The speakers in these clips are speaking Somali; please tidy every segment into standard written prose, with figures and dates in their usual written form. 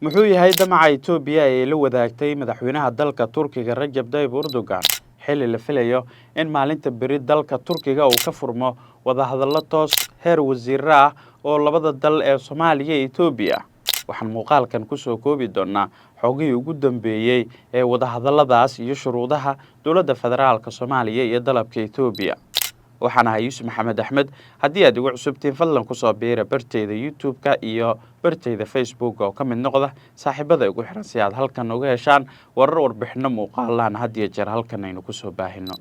Muxuu yahay damaca Itoobiya ee la wadaagtay madaxweynaha dalka Turkiga Rajab Tayyip Erdogan xilli la filayo in maalinta beri dalka Turkiga uu ka furmo wadahadallo toos heer wasiir ah oo labada dal ee Soomaaliya iyo Itoobiya. Waxaan muuqaalkan ku soo koobi doonaa xogihii ugu dambeeyay ee wadahadalladaas iyo shuruudaha dowladda federaalka Soomaaliya iyo dalabka Itoobiya. waxaan ahay Yuusuf Maxamed Axmed haddii aad igu cusubtiin fadlan ku soo biira bartayda YouTube-ka iyo bartayda Facebook oo ka mid noqda saaxiibada igu xiran si aad halkan uga heshaan warar warbixino muuqaalaan had iyo jeer halkan aynu ku soo baahino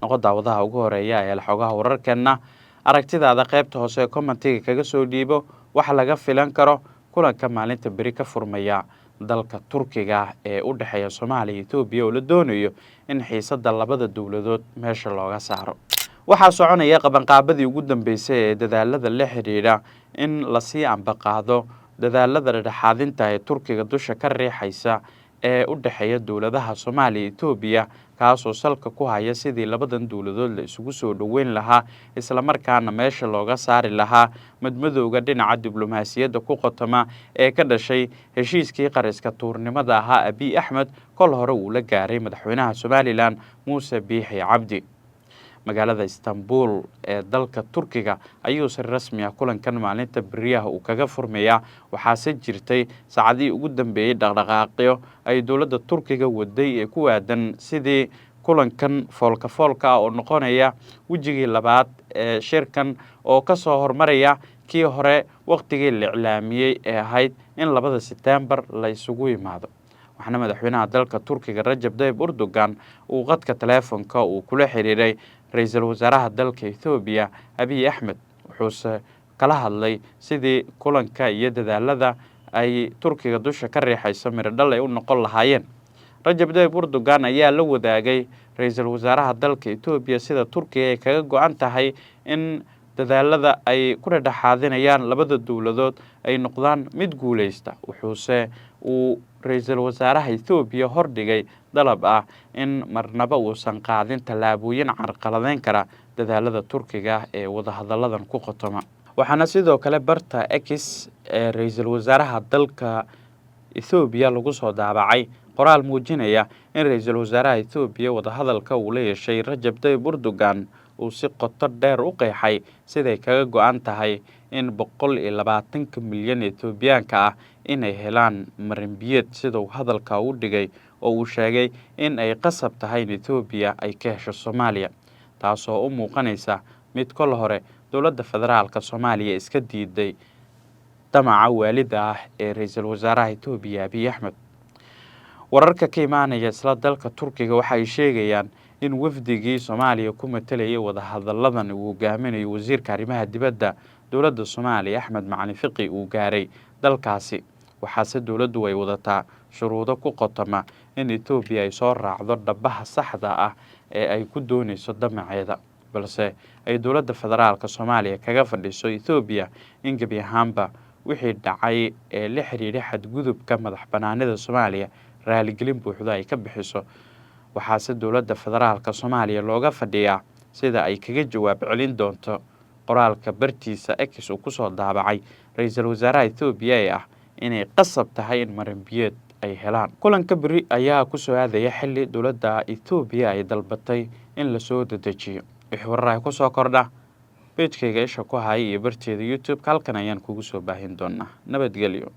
noqo daawadaha ugu horeeya ee xogaha wararkeena aragtidaada qaybta hoose ee commentiga kaga soo dhiibo waxa laga filan karo kulanka maalinta beri ka furmaya dalka Turkiga ee u dhaxeeya Soomaaliya iyo Itoobiya oo la doonayo in xiisadda labada dawladood meesha looga saaro. waxaa soconaya qabanqaabadii ugu dambeysay ee dadaalada la xiriira in la sii ambaqaado dadaalada dhexdhexaadinta ee Turkiga dusha ka riixaysa ee u dhaxeeya dawladaha Soomaaliya iyo Itoobiya kaasoo salka ku haya sidii labadan dawladood la isugu soo dhaweyn lahaa isla markaana meesha looga saari lahaa madmadowga dhinaca diblomaasiyadda ku qotoma ee ka dhashay heshiiskii qariska tuurnimada ahaa Abiy Ahmed kol hore uu la gaaray madaxweynaha Somaliland Muuse Biixi Cabdi. magaalada Istanbul ee dalka Turkiga ayuu si rasmi ah kulankan maalinta beriyaha uu kaga furmayaa waxaase jirtay saacadii ugu dambeeyay dhaqdhaqaaqyo ay dowladda Turkiga waday ee ku aadan sidii kulankan foolka oo noqonaya wajigii labaad ee shirkan oo ka soo hormaraya kii hore waqtigii la iclaamiyay ee ahayd in 2 September la isugu yimaado. waxaana madaxweynaha dalka Turkiga Rajab Tayyip Erdogan uu qadka telefoonka uu kula xiriiray ra'iisul wasaaraha dalka Itoobiya Abiy Ahmed wuxuuse kala hadlay sidii kulanka iyo dadaalada ay Turkiga dusha ka riixayso miradhal ay u noqon lahaayeen. Rajab Tayyip Erdogan ayaa la wadaagay ra'iisul wasaaraha dalka Itoobiya sida Turkiga ay kaga go'an tahay in dadaalada ay ku dhexdhexaadinayaan labada dawladood ay noqdaan mid guuleysta. wuxuuse uu ra'iisul wasaaraha Itoobiya hordhigay dalab ah in marnaba uusan qaadin tallaabooyin carqaladeyn kara dadaalada Turkiga ee wadahadalladan ku qotoma. waxaana sidoo kale barta X ee ra'iisul wasaaraha dalka Itoobiya lagu soo daabacay qoraal muujinaya in ra'iisul wasaaraha Itoobiya wadahadalka uu la yeeshay Rajab Tayyip Erdogan uu si qoto dheer u qeexay siday kaga go'an tahay in 120 milyan Itoobiyaanka ah inay helaan marinbiyeed sida uu hadalka u dhigay oo uu sheegay in ay qasab tahay in Itoobiya ay ka hesho Soomaaliya taasoo u muuqanaysa mid kol hore dowladda federaalka Soomaaliya iska diiday damaca waalida ah ee ra'iisul wasaaraha Itoobiya Abiy Ahmed. wararka ka imaanaya isla dalka Turkiga waxa ay sheegayaan in wafdigii Soomaaliya ku matalayay wadahadalladan uu hogaaminayo wasiirka arrimaha dibadda dowladda Soomaaliya Axmed Macalin Fiqi uu gaaray dalkaasi. waxaase dowladdu ay wadataa shuruudo ku qotoma in Itoobiya ay soo raacdo dhabaha saxda ah ee ay ku doonayso damaceeda balse ay dowladda federaalka Soomaaliya kaga fadhiso Itoobiya in gabi ahaanba wixii dhacay ee la xiriiray xadgudubka madaxbanaanida Soomaaliya raaligelin buuxda ay ka bixiso. waxaase dowladda federaalka Soomaaliya looga fadhiyaa sida ay kaga jawaab celin doonto qoraalka bartiisa X uu ku soo daabacay ra'iisul wasaaraha Itoobiya ee ah inay qasab tahay in marinbiyeed ay helaan. kulanka beri ayaa ku soo aadaya xilli dowladda Itoobiya ay dalbatay in la soo dedejiyo. wixii warar ku soo kordha page-kayga isha ku hay iyo barteeda YouTube halkan ayaan kugu soo baahin doonaa. nabadgelyo.